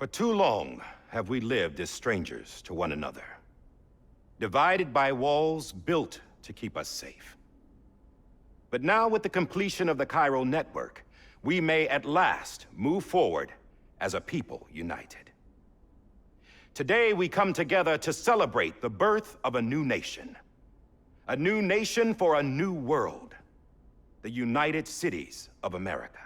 For too long have we lived as strangers to one another, divided by walls built to keep us safe. But now, with the completion of the Chiral network, we may at last move forward as a people united. Today, we come together to celebrate the birth of a new nation. A new nation for a new world. The United Cities of America.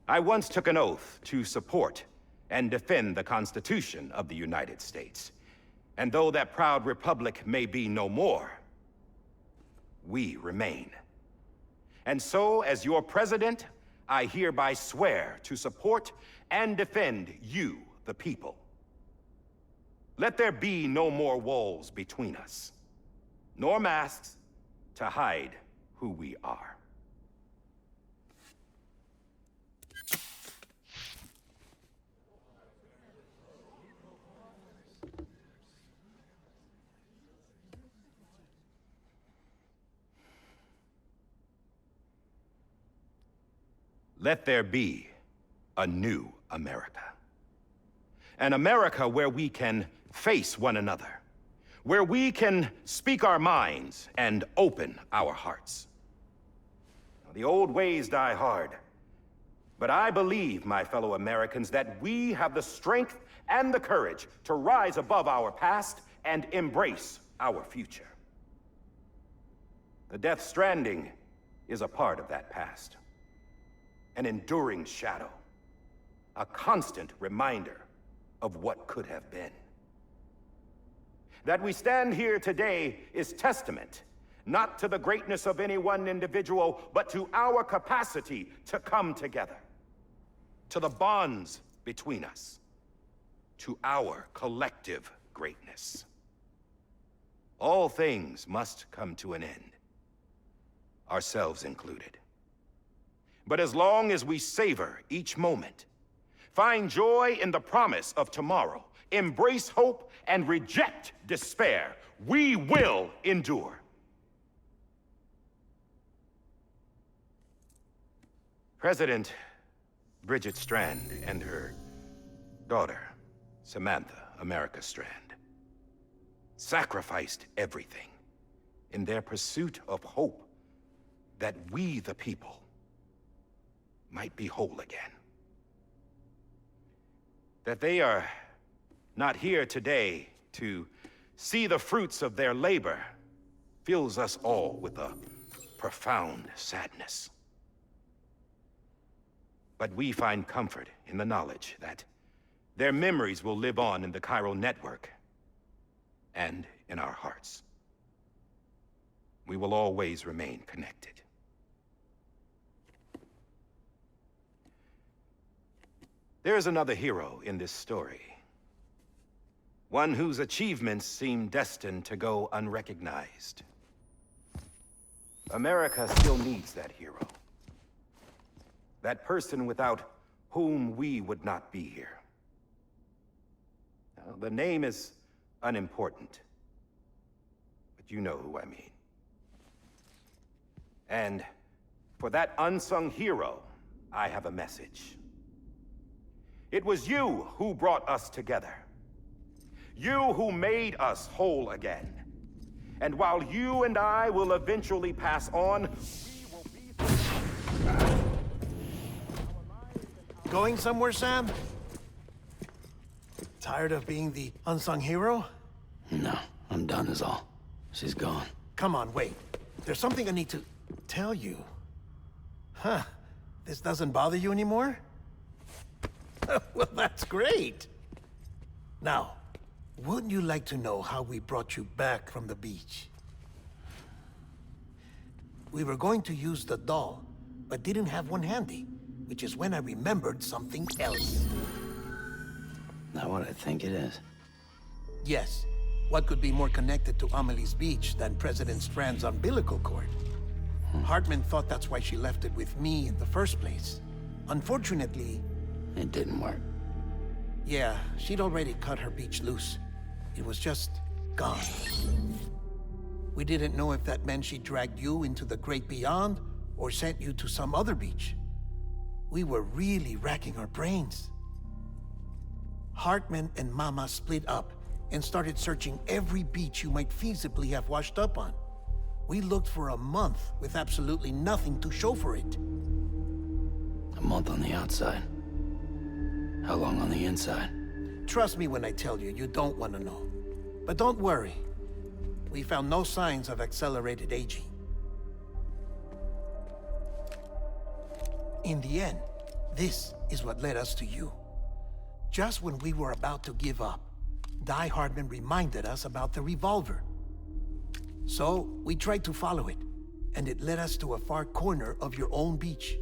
I once took an oath to support and defend the Constitution of the United States. And though that proud republic may be no more, we remain. And so, as your president, I hereby swear to support and defend you, the people. Let there be no more walls between us, nor masks to hide who we are. Let there be a new America. An America where we can face one another, where we can speak our minds and open our hearts. The old ways die hard, but I believe, my fellow Americans, that we have the strength and the courage to rise above our past and embrace our future. The Death Stranding is a part of that past. An enduring shadow, a constant reminder of what could have been. That we stand here today is testament, not to the greatness of any one individual, but to our capacity to come together, to the bonds between us, to our collective greatness. All things must come to an end, ourselves included. But as long as we savor each moment, find joy in the promise of tomorrow, embrace hope, and reject despair, we will endure. President Bridget Strand and her daughter, Samantha America Strand, sacrificed everything in their pursuit of hope that we, the people, might be whole again. That they are not here today to see the fruits of their labor fills us all with a profound sadness. But we find comfort in the knowledge that their memories will live on in the Chiral network and in our hearts. We will always remain connected. There is another hero in this story. One whose achievements seem destined to go unrecognized. America still needs that hero. That person without whom we would not be here. Now, the name is unimportant, but you know who I mean. And for that unsung hero, I have a message. It was you who brought us together. You who made us whole again. And while you and I will eventually pass on, we will be... Going somewhere, Sam? Tired of being the unsung hero? No, I'm done is all. She's gone. Come on, wait. There's something I need to tell you. Huh. This doesn't bother you anymore? Well, that's great. Now, wouldn't you like to know how we brought you back from the beach? We were going to use the doll, but didn't have one handy, which is when I remembered something else. Not what I think it is. Yes. What could be more connected to Amelie's beach than President Strand's umbilical cord? Hartman thought that's why she left it with me in the first place. Unfortunately... It didn't work. Yeah, she'd already cut her beach loose. It was just gone. We didn't know if that meant she dragged you into the great beyond, or sent you to some other beach. We were really racking our brains. Hartman and Mama split up and started searching every beach you might feasibly have washed up on. We looked for a month with absolutely nothing to show for it. A month on the outside. How long on the inside? Trust me when I tell you, you don't want to know. But don't worry. We found no signs of accelerated aging. In the end, this is what led us to you. Just when we were about to give up, Die Hardman reminded us about the revolver. So, we tried to follow it, and it led us to a far corner of your own beach.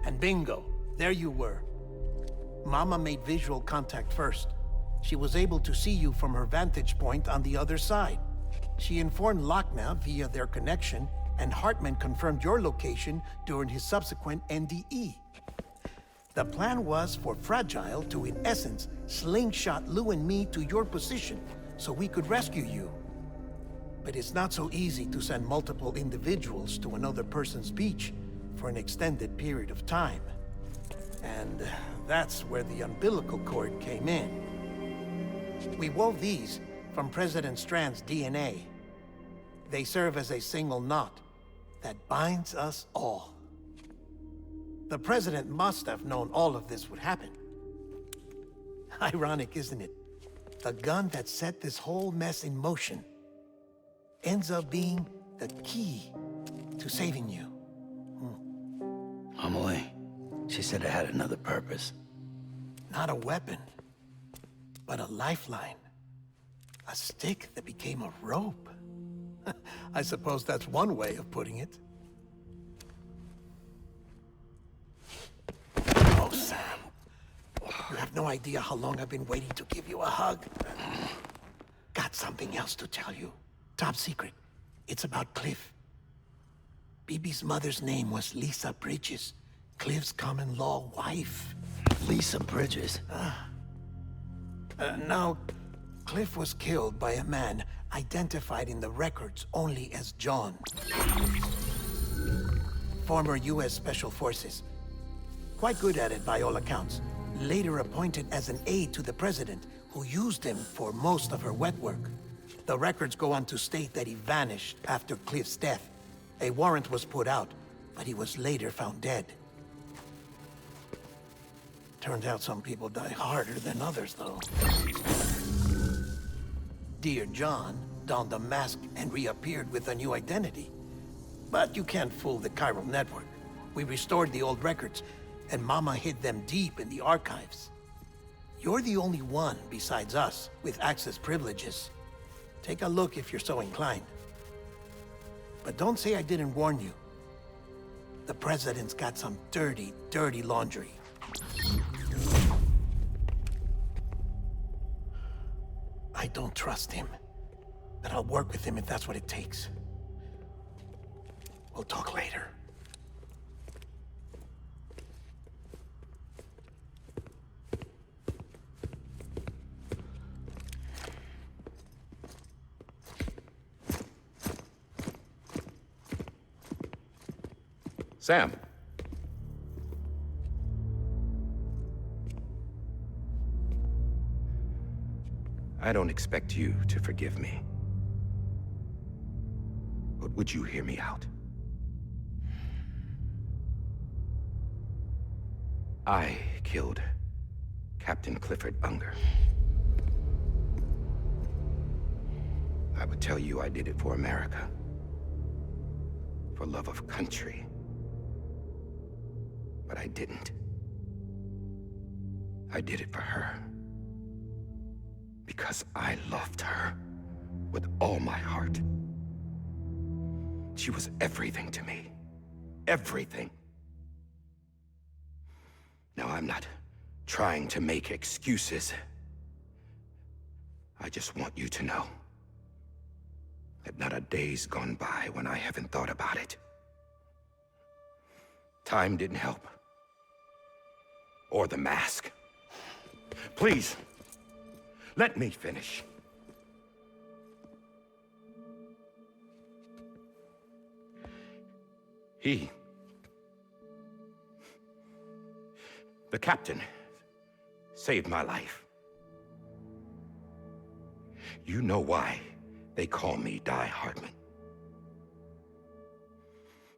And bingo, there you were. Mama made visual contact first. She was able to see you from her vantage point on the other side. She informed Lochner via their connection, and Hartman confirmed your location during his subsequent NDE. The plan was for Fragile to, in essence, slingshot Lou and me to your position so we could rescue you. But it's not so easy to send multiple individuals to another person's beach for an extended period of time. And that's where the umbilical cord came in. We wove these from President Strand's DNA. They serve as a single knot that binds us all. The President must have known all of this would happen. Ironic, isn't it? The gun that set this whole mess in motion ends up being the key to saving you. Amelie, she said it had another purpose. Not a weapon, but a lifeline. A stick that became a rope. I suppose that's one way of putting it. Oh, Sam. You have no idea how long I've been waiting to give you a hug. Got something else to tell you. Top secret. It's about Cliff. BB's mother's name was Lisa Bridges, Cliff's common-law wife. Lisa Bridges? Now, Cliff was killed by a man identified in the records only as John. Former U.S. Special Forces. Quite good at it by all accounts. Later appointed as an aide to the president, who used him for most of her wet work. The records go on to state that he vanished after Cliff's death. A warrant was put out, but he was later found dead. Turns out some people die harder than others, though. Dear John donned a mask and reappeared with a new identity. But you can't fool the chiral network. We restored the old records, and Mama hid them deep in the archives. You're the only one, besides us, with access privileges. Take a look if you're so inclined. But don't say I didn't warn you. The President's got some dirty, dirty laundry. I don't trust him, but I'll work with him if that's what it takes. We'll talk later. Sam. I don't expect you to forgive me. But would you hear me out? I killed Captain Clifford Unger. I would tell you I did it for America. For love of country. But I didn't. I did it for her. Because I loved her with all my heart. She was everything to me. Everything. Now, I'm not trying to make excuses. I just want you to know that not a day's gone by when I haven't thought about it. Time didn't help. Or the mask. Please, let me finish. The captain saved my life. You know why they call me Die Hardman?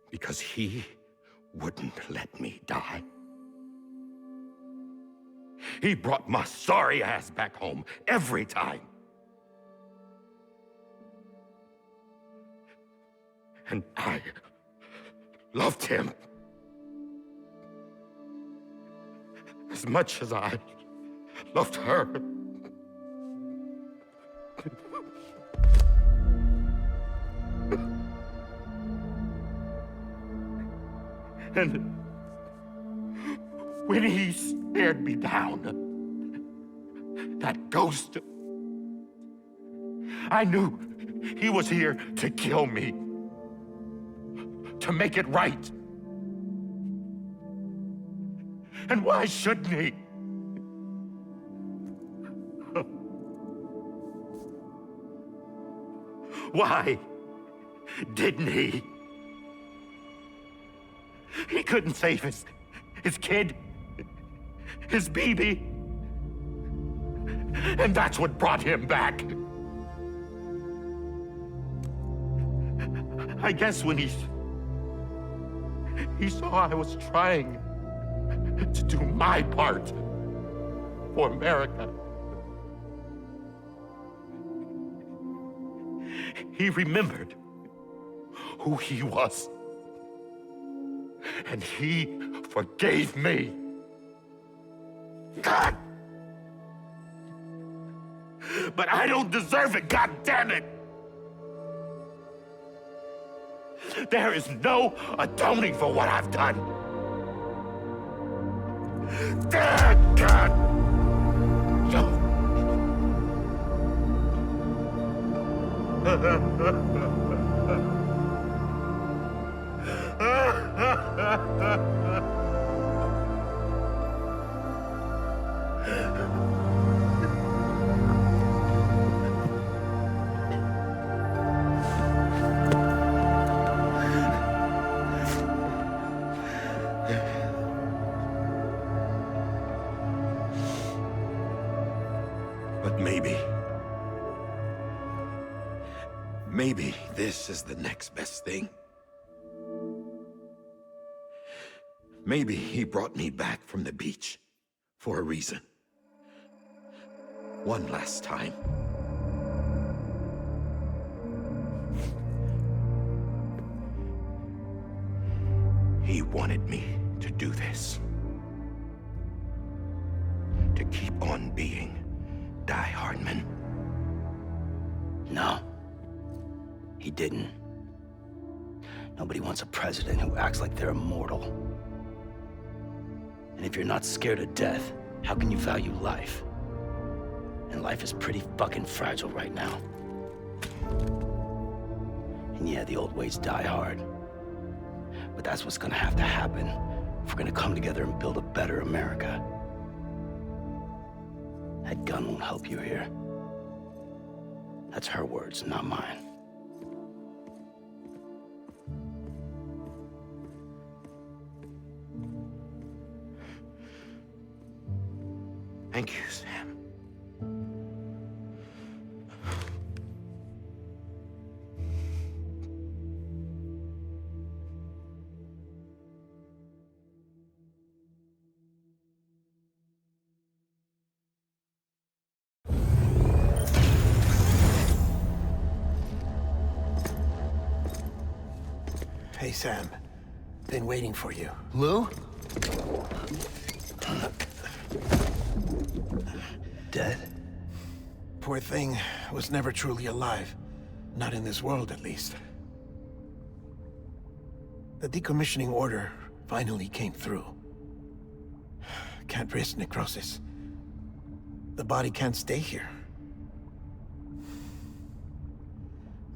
Because he wouldn't let me die. He brought my sorry ass back home every time. And I loved him as much as I loved her. And when he stared me down, that ghost, I knew he was here to kill me, to make it right. And why shouldn't he? Why didn't he? He couldn't save his kid, his baby. And that's what brought him back. I guess when he saw I was trying to do my part for America, he remembered who he was. And he forgave me. God! But I don't deserve it, God damn it! There is no atoning for what I've done. God! But maybe this is the next best thing. Maybe he brought me back from the beach for a reason. One last time. He wanted me to do this. To keep on being Die Hardman. No. He didn't. Nobody wants a president who acts like they're immortal. And if you're not scared of death, how can you value life? And life is pretty fucking fragile right now. And yeah, the old ways die hard. But that's what's gonna have to happen if we're gonna come together and build a better America. That gun won't help you here. That's her words, not mine. Thank you, Sam. Hey, Sam. Been waiting for you. Lou? Dead? Poor thing was never truly alive. Not in this world, at least. The decommissioning order finally came through. Can't risk necrosis. The body can't stay here.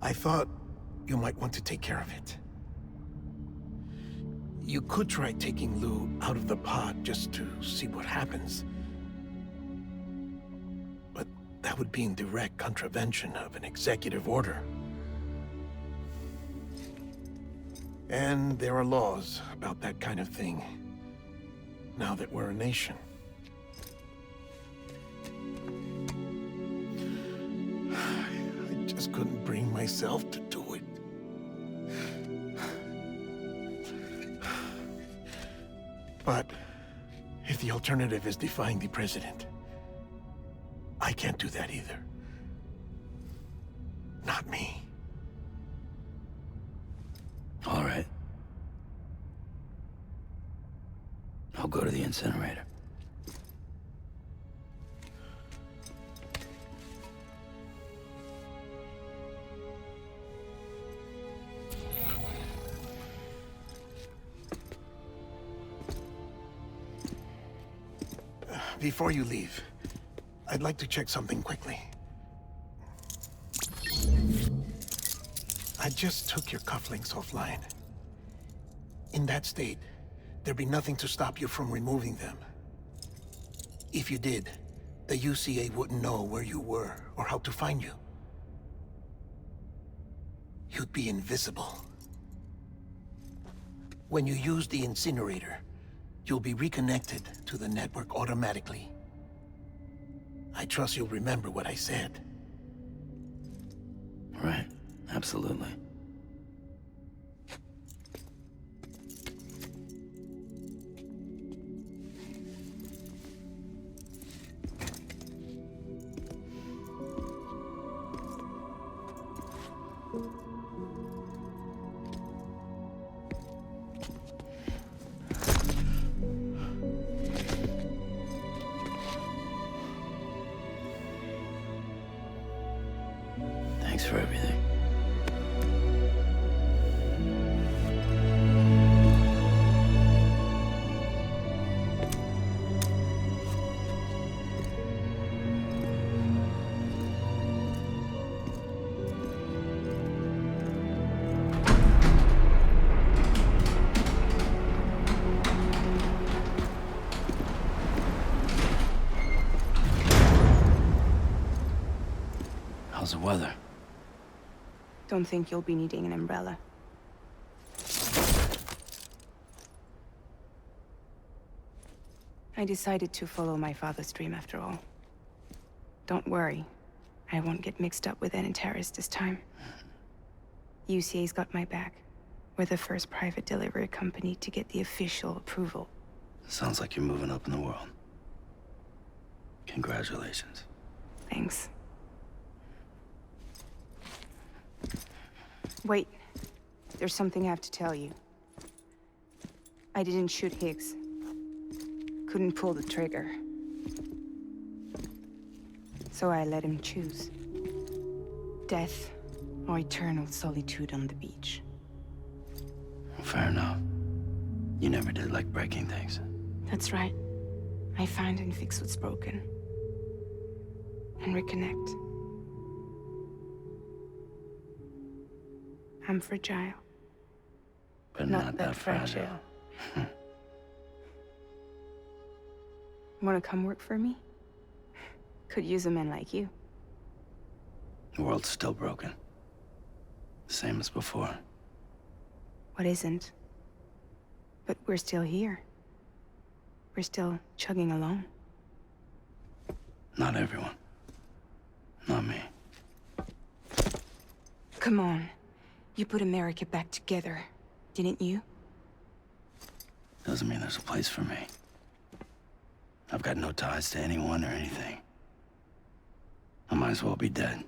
I thought you might want to take care of it. You could try taking Lou out of the pod just to see what happens. But that would be in direct contravention of an executive order. And there are laws about that kind of thing, now that we're a nation. myself to do it. But if the alternative is defying the president, I can't do that either. Not me. All right. I'll go to the incinerator. Before you leave, I'd like to check something quickly. I just took your cufflinks offline. In that state, there'd be nothing to stop you from removing them. If you did, the UCA wouldn't know where you were or how to find you. You'd be invisible. When you use the incinerator, you'll be reconnected to the network automatically. I trust you'll remember what I said. Right. Absolutely. Thanks for everything. How's the weather? Don't think you'll be needing an umbrella. I decided to follow my father's dream after all. Don't worry, I won't get mixed up with any terrorists this time. UCA's got my back. We're the first private delivery company to get the official approval. Sounds like you're moving up in the world. Congratulations. Thanks. Wait, there's something I have to tell you. I didn't shoot Higgs. Couldn't pull the trigger. So I let him choose. Death or eternal solitude on the beach. Fair enough. You never did like breaking things. That's right. I find and fix what's broken. And reconnect. I'm fragile. But not that fragile. Wanna come work for me? Could use a man like you. The world's still broken. Same as before. What isn't? But we're still here. We're still chugging along. Not everyone. Not me. Come on. You put America back together, didn't you? Doesn't mean there's a place for me. I've got no ties to anyone or anything. I might as well be dead.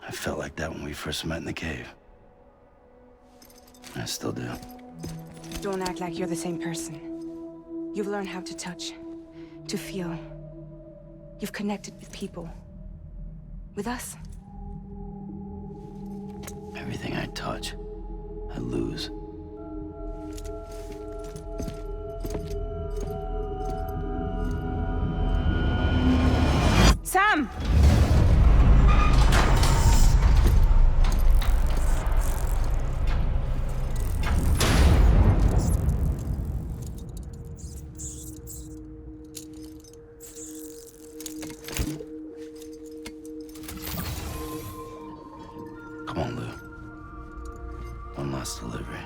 I felt like that when we first met in the cave. I still do. Don't act like you're the same person. You've learned how to touch, to feel. You've connected with people. With us. Everything I touch, I lose. Sam! Come on, Lou. One last delivery.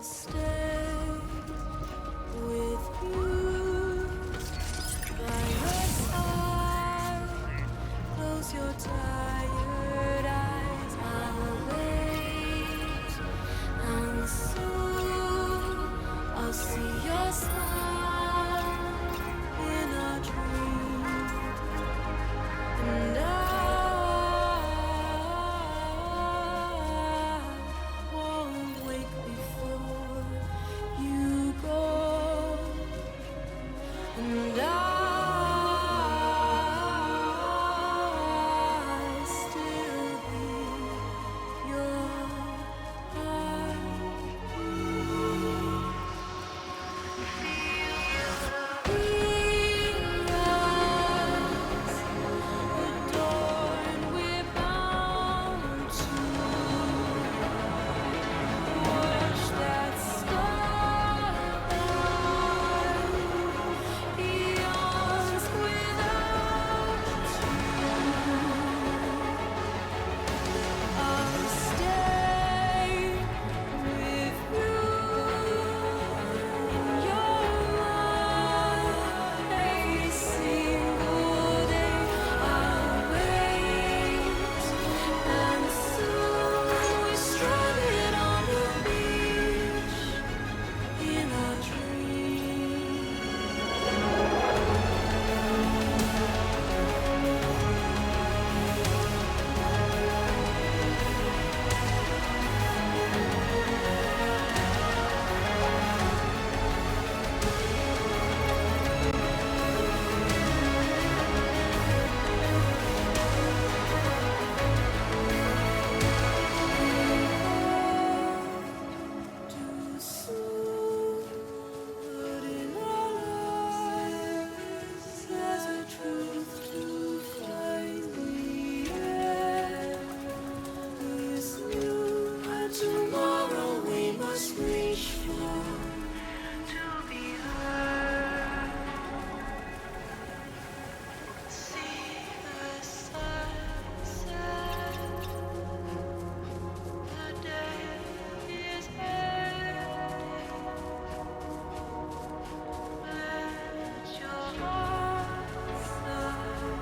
stay with you by your side. Close your tired eyes. I'll wait, and soon I'll see your smile in a dream, and I won't wake before you go, and I still hear your heart. Adored, we're bound to watch that starlight. Eons without I'll stay with you in your mind every single day. I'll wait, and soon we're stranded on the beach in a dream. Too soon, but in our lives there's a truth to find the end is new, and tomorrow we must reach for to be heard. See the sunset. The day is ending. Let your heart sigh.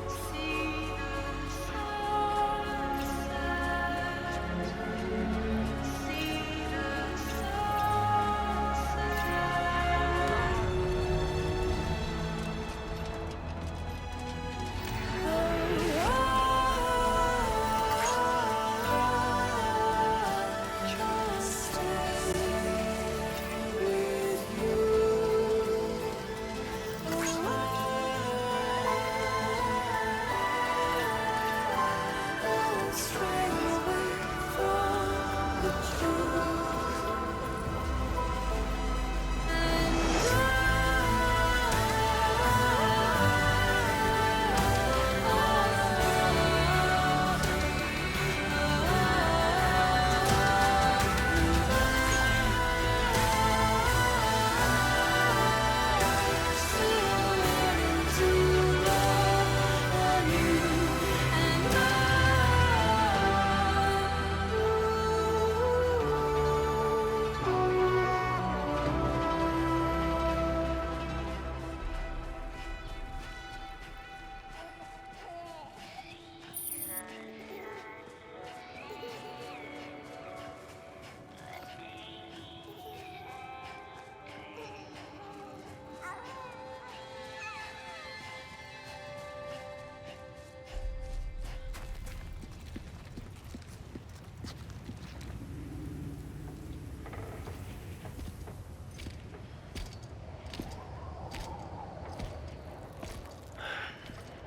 See the sunset. See the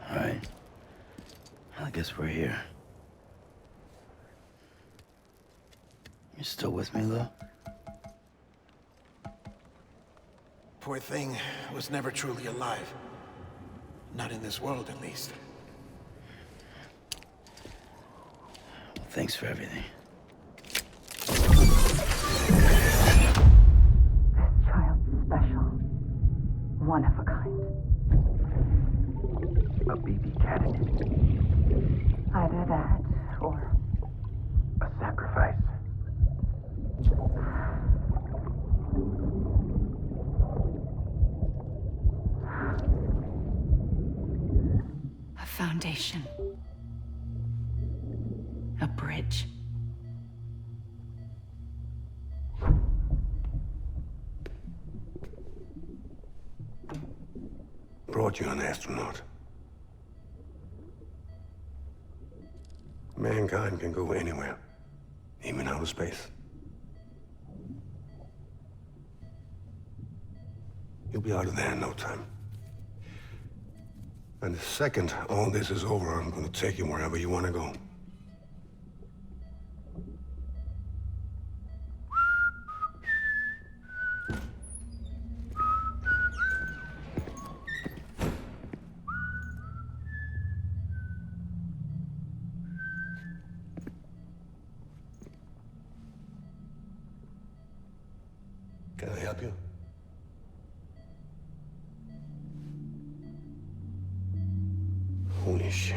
All right. I guess we're here. You still with me, Lou? Poor thing was never truly alive. Not in this world, at least. Thanks for everything. Child's special. One of a kind. A baby candidate. Either that, or A sacrifice. foundation. A bridge. Brought you an astronaut. Mankind can go anywhere, even outer space. You'll be out of there in no time. And the second all this is over, I'm gonna take you wherever you wanna go. Can I help you? Holy shit.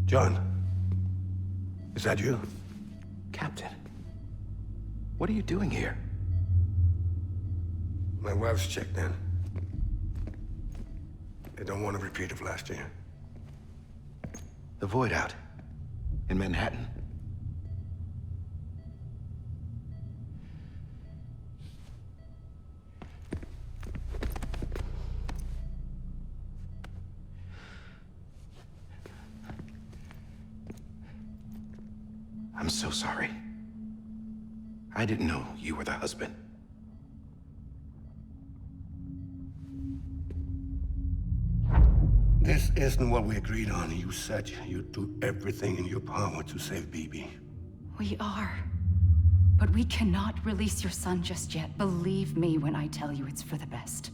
John, is that you? Captain, what are you doing here? My wife's checked in. They don't want a repeat of last year. The void out in Manhattan. I'm so sorry. I didn't know you were the husband. This isn't what we agreed on. You said you'd do everything in your power to save BB. We are. But we cannot release your son just yet. Believe me when I tell you it's for the best.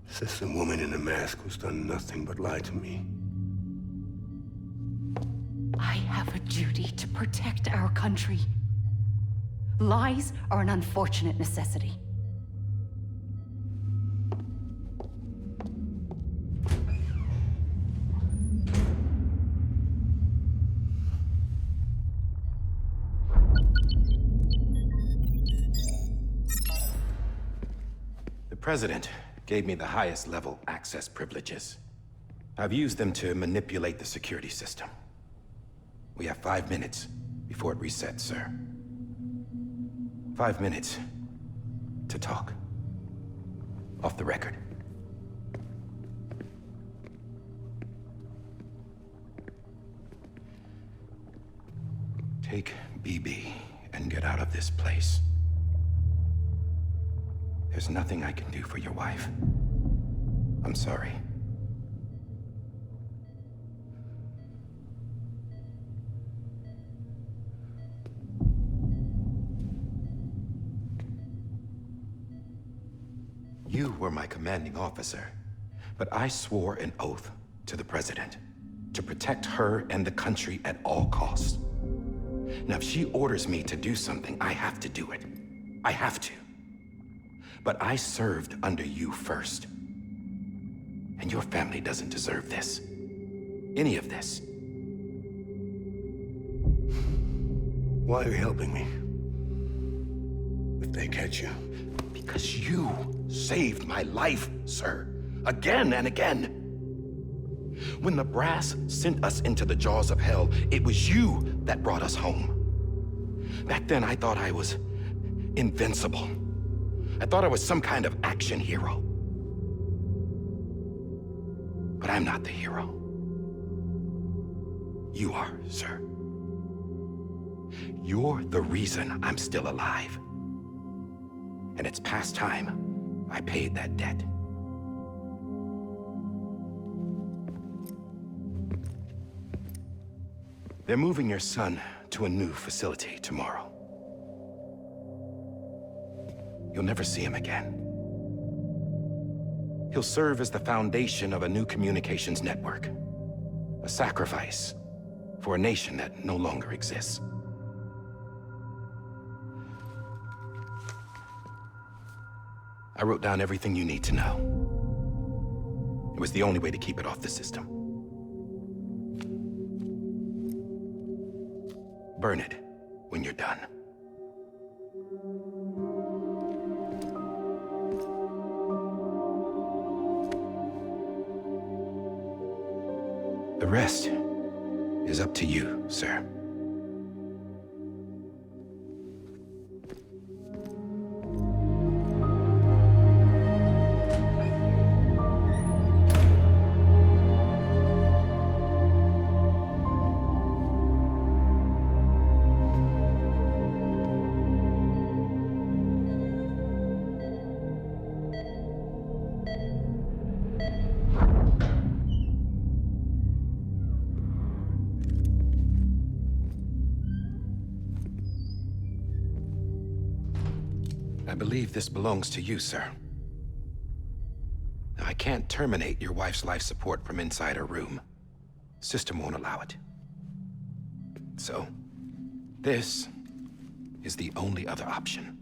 This is a woman in a mask who's done nothing but lie to me. I have a duty to protect our country. Lies are an unfortunate necessity. The President gave me the highest level access privileges. I've used them to manipulate the security system. We have 5 minutes before it resets, sir. 5 minutes to talk. Off the record. Take BB and get out of this place. There's nothing I can do for your wife. I'm sorry. You were my commanding officer, but I swore an oath to the President to protect her and the country at all costs. Now, if she orders me to do something, I have to do it. I have to. But I served under you first. And your family doesn't deserve this. Any of this. Why are you helping me? If they catch you. Because you saved my life, sir. Again and again. When the brass sent us into the jaws of hell, it was you that brought us home. Back then, I thought I was invincible. I thought I was some kind of action hero. But I'm not the hero. You are, sir. You're the reason I'm still alive. And it's past time I paid that debt. They're moving your son to a new facility tomorrow. You'll never see him again. He'll serve as the foundation of a new communications network. A sacrifice for a nation that no longer exists. I wrote down everything you need to know. It was the only way to keep it off the system. Burn it when you're done. rest is up to you, sir. I believe this belongs to you, sir. I can't terminate your wife's life support from inside her room. System won't allow it. So, this is the only other option.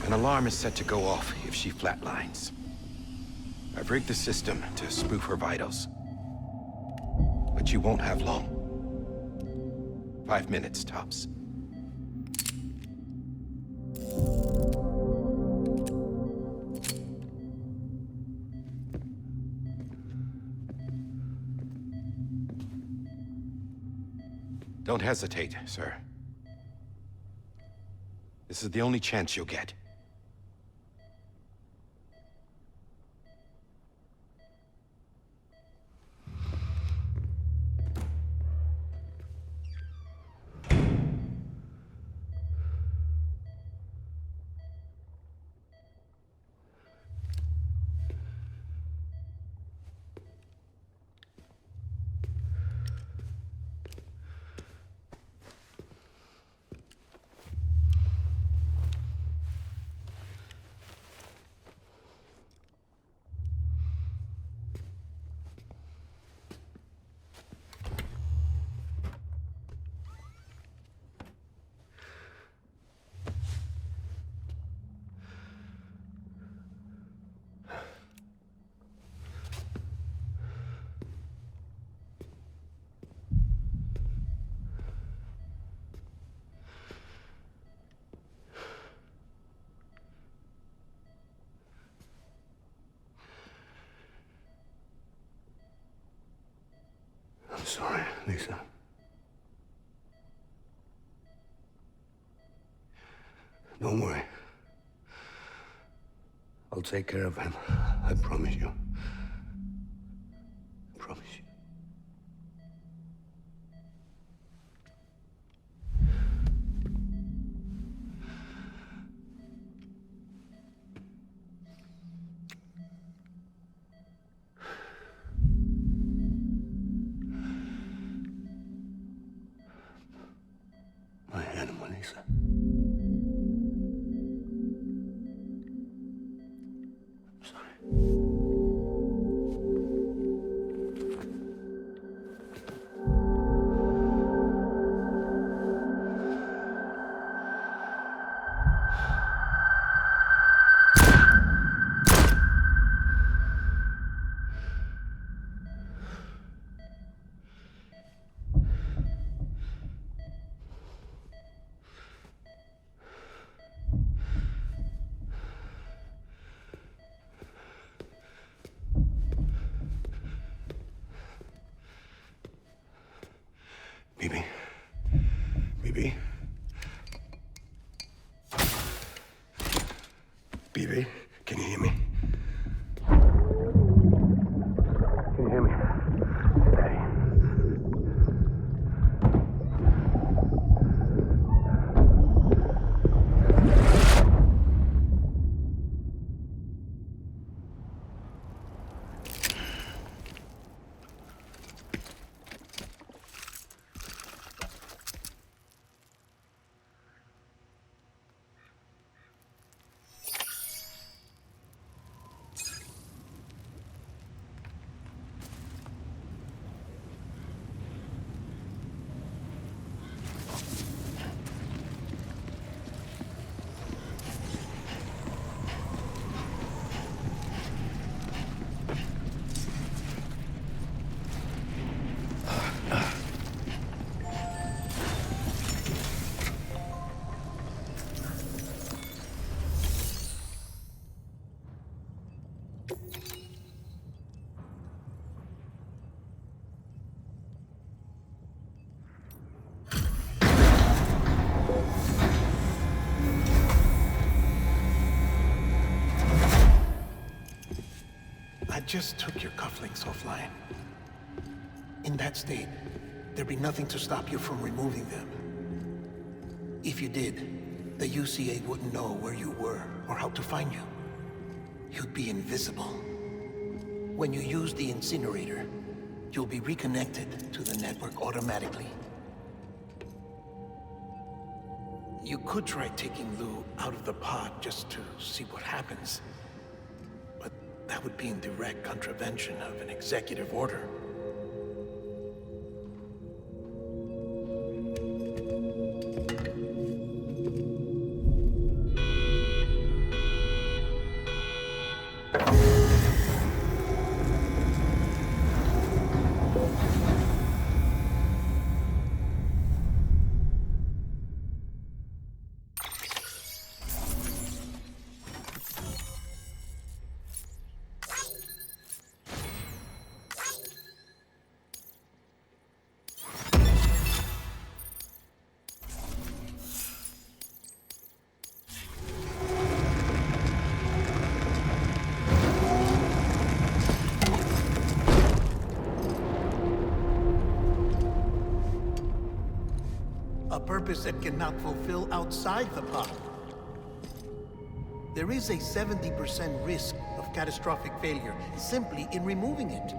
An alarm is set to go off if she flatlines. I've rigged the system to spoof her vitals. But you won't have long. 5 minutes, tops. Don't hesitate, sir. This is the only chance you'll get. I'm sorry, Lisa. Don't worry. I'll take care of him. I promise you. I promise you. My animal, Lisa. I'm sorry. Bibi. Bibi. Bibi, can you hear me? Can you hear me? Daddy. just took your cufflinks offline. In that state, there'd be nothing to stop you from removing them. If you did, the UCA wouldn't know where you were or how to find you. You'd be invisible. When you use the incinerator, you'll be reconnected to the network automatically. You could try taking Lou out of the pod just to see what happens. But that would be in direct contravention of an executive order. A purpose that cannot fulfill outside the pod. There is a 70% risk of catastrophic failure simply in removing it.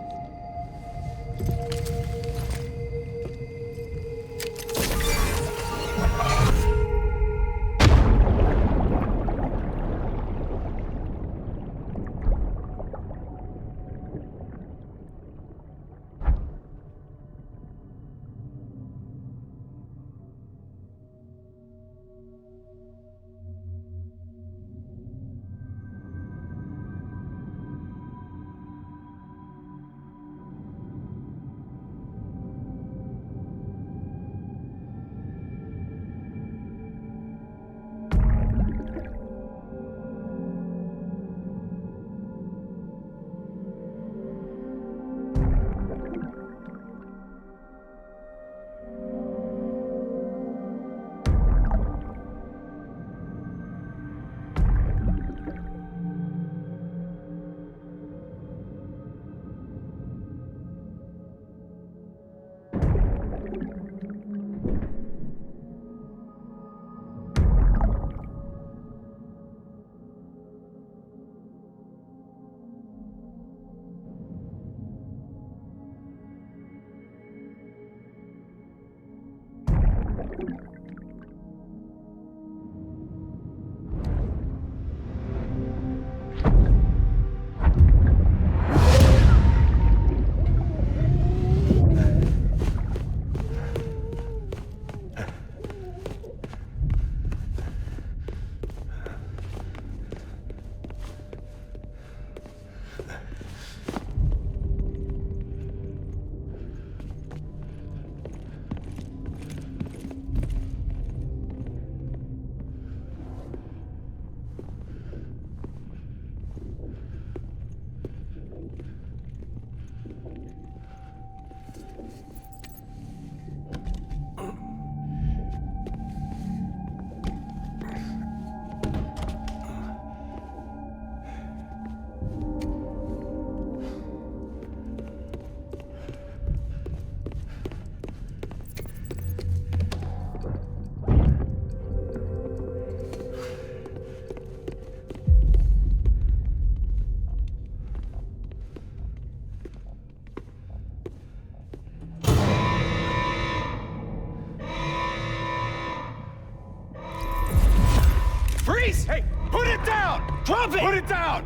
Freeze! Hey, put it down! Drop it! Put it down!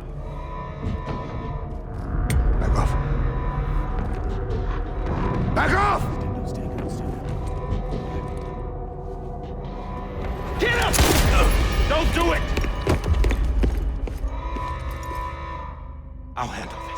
Back off. Back off! Get him! Don't do it! I'll handle this.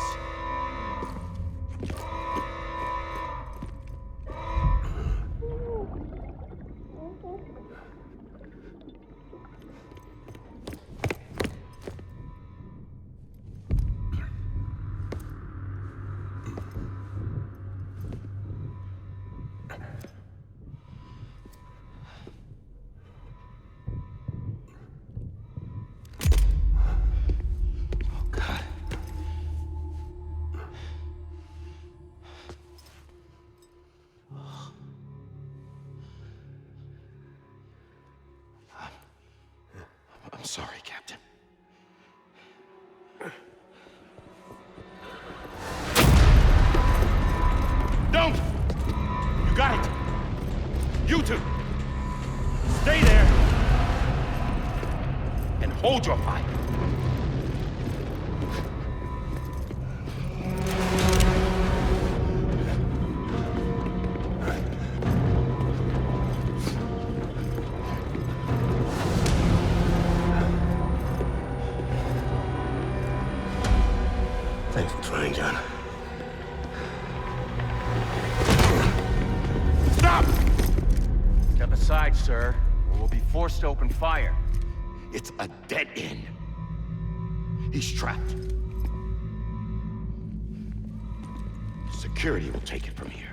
sorry, Captain. Don't! You got it! You two! Stay there! And hold your fire! Thanks for trying, John. Stop! Step aside, sir, or we'll be forced to open fire. It's a dead end. He's trapped. Security will take it from here.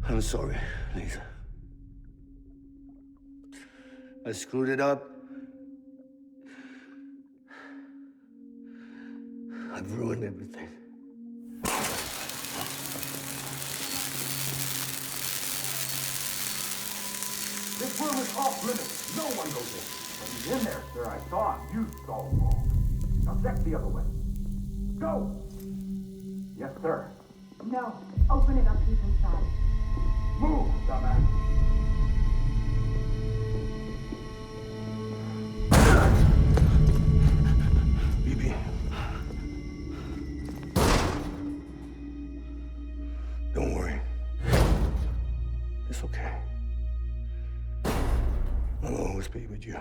I'm sorry, Lisa. I screwed it up. I've ruined everything. This room is off limits. No one goes in. But he's in there, sir. I saw him. You saw him all. Now check the other way. Go! Yes, sir. No. Open it up. He's inside. Move, dumbass. BB. Don't worry. It's okay. I'll always be with you.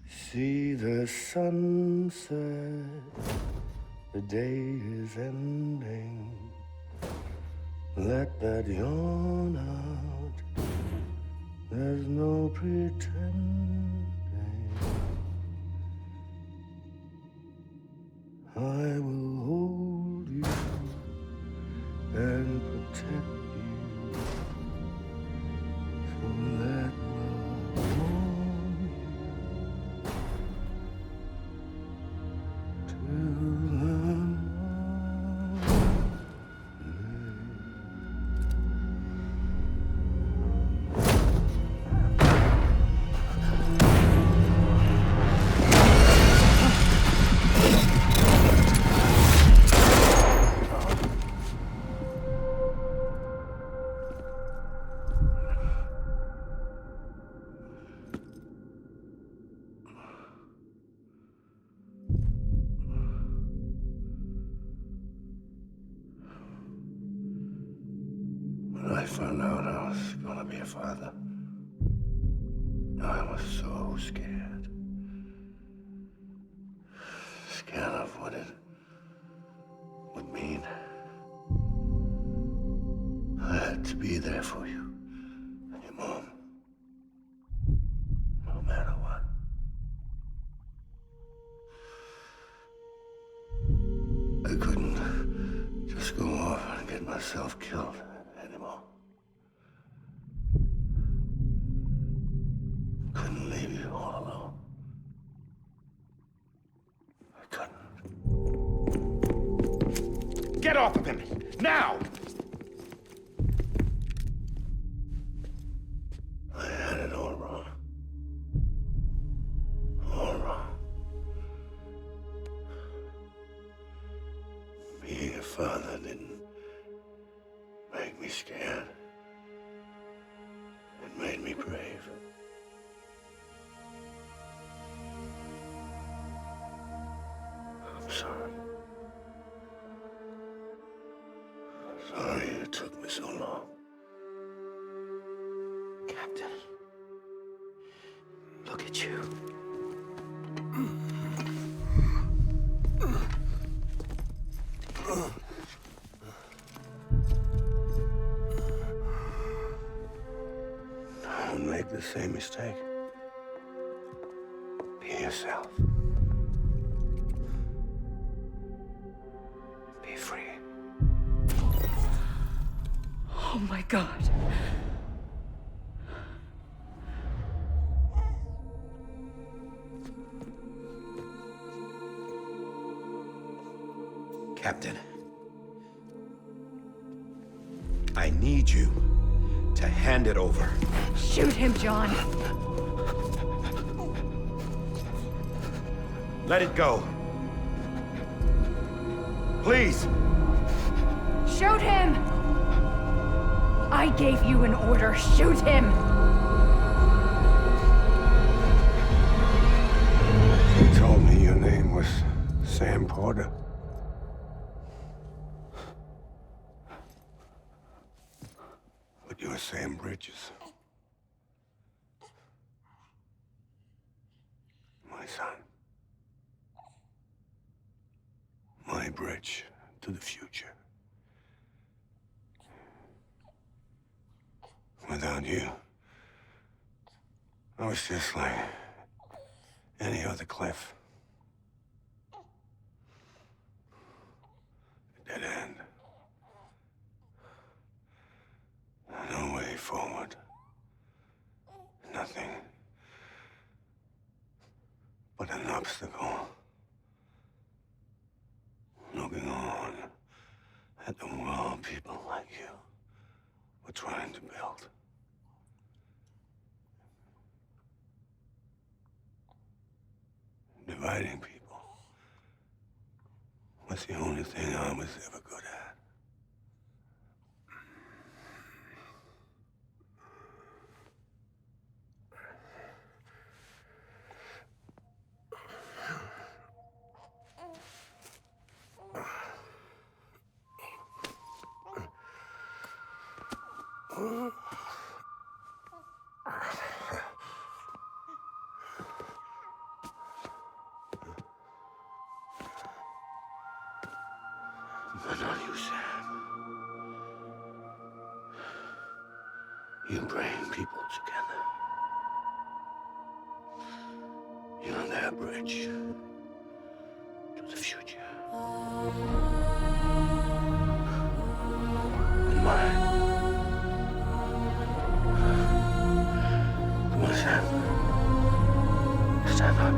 See the sunset, the day is ending. Let that yawn out, there's no pretending. I will hold you and protect you. So let love warm you till the morning. When I found out I was gonna be a father, I was so scared. Scared of what it would mean. I had to be there for you and your mom. myself killed anymore. Couldn't leave you all alone. I couldn't. Get off of him! Now! I had it all wrong. All wrong. Being a father didn't make me scared. It made me brave. I'm sorry. Sorry it took me so long. Captain, look at you. Don't make the same mistake. Be yourself. Be free. Oh my God. Captain, I need you to hand it over. Shoot him, John. Let it go. Please! Shoot him! I gave you an order. Shoot him! You told me your name was Sam Porter. But you're Sam Bridges. My son. My bridge to the future. Without you, I was just like any other Cliff. A dead end. No way forward. Nothing but an obstacle. Looking on at the world people like you were trying to build. Dividing people was the only thing I was ever good at. But not you, Sam. You bring people together. You're their bridge to the future. And mine. Come on, Sam. Stand up.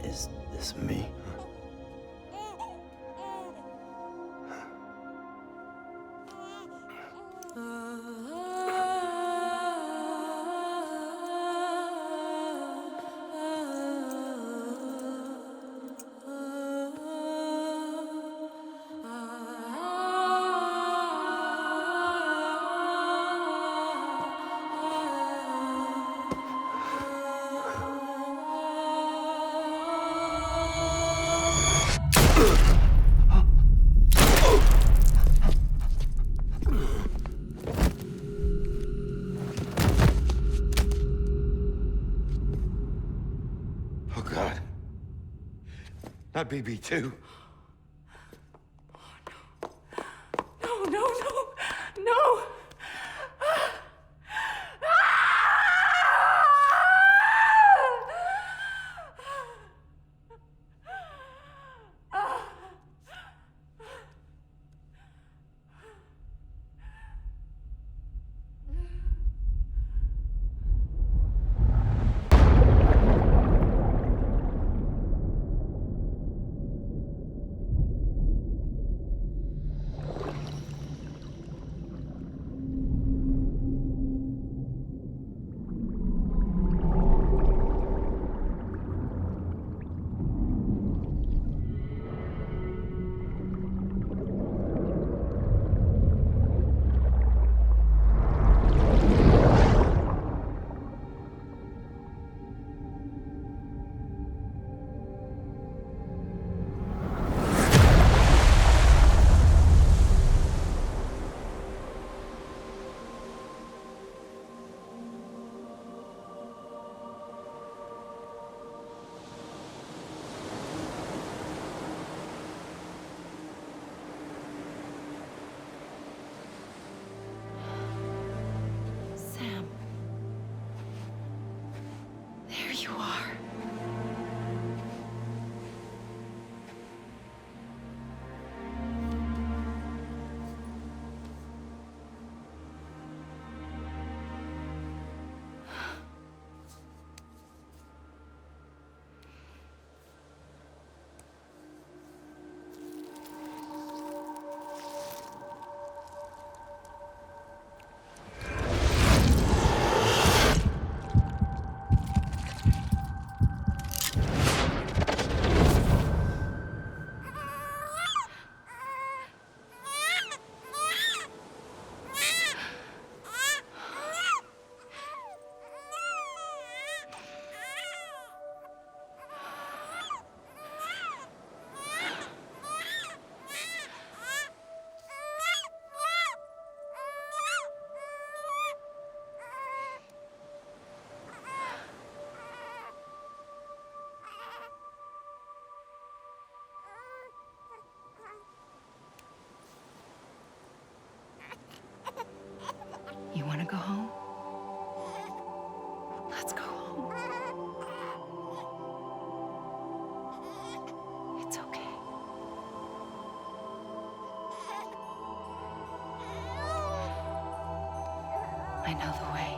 Is this me? Oh, God. Not BB2. go home? Let's go home. It's okay. I know the way.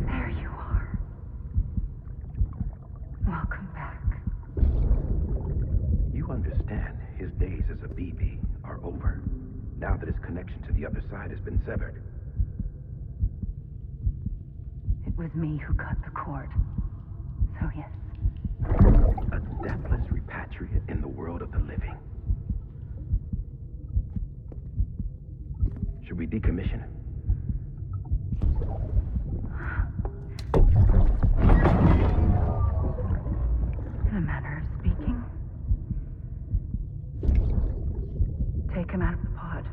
There you are. Welcome back. You understand his days as a BB are over, now that his connection to the other side has been severed. It was me who cut the cord. So yes. A deathless repatriate in the world of the living. Should we decommission him? In a manner of speaking. Take him out of the pod.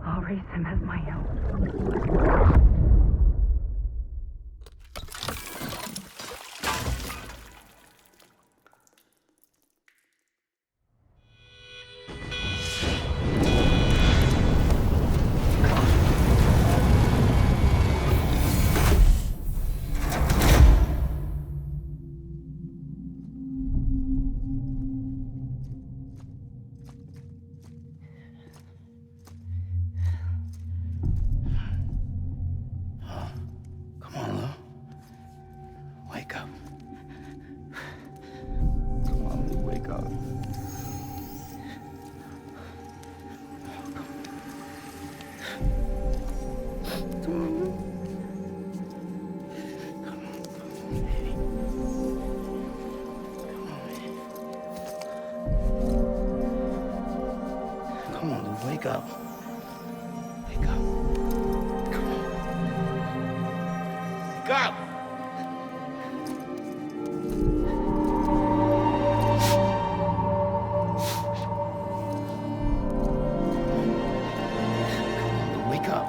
I'll raise him as my own. Come on, Lou. Wake up. Come on, Lou, wake up. Come on, Lou, wake up. Wake up. Come on. Wake up! Wake up.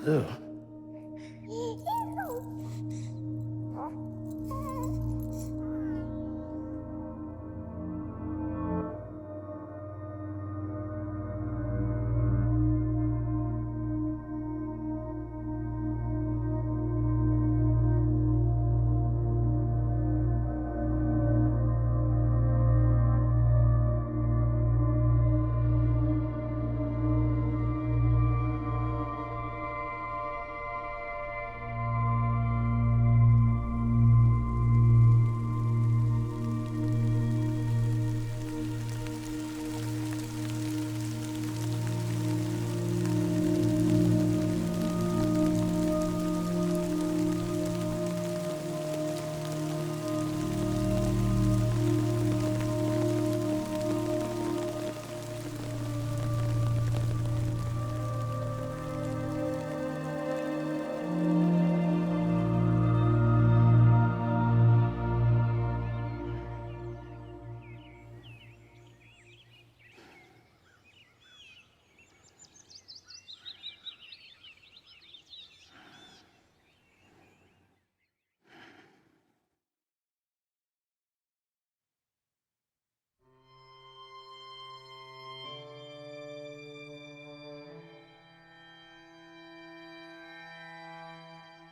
Lou.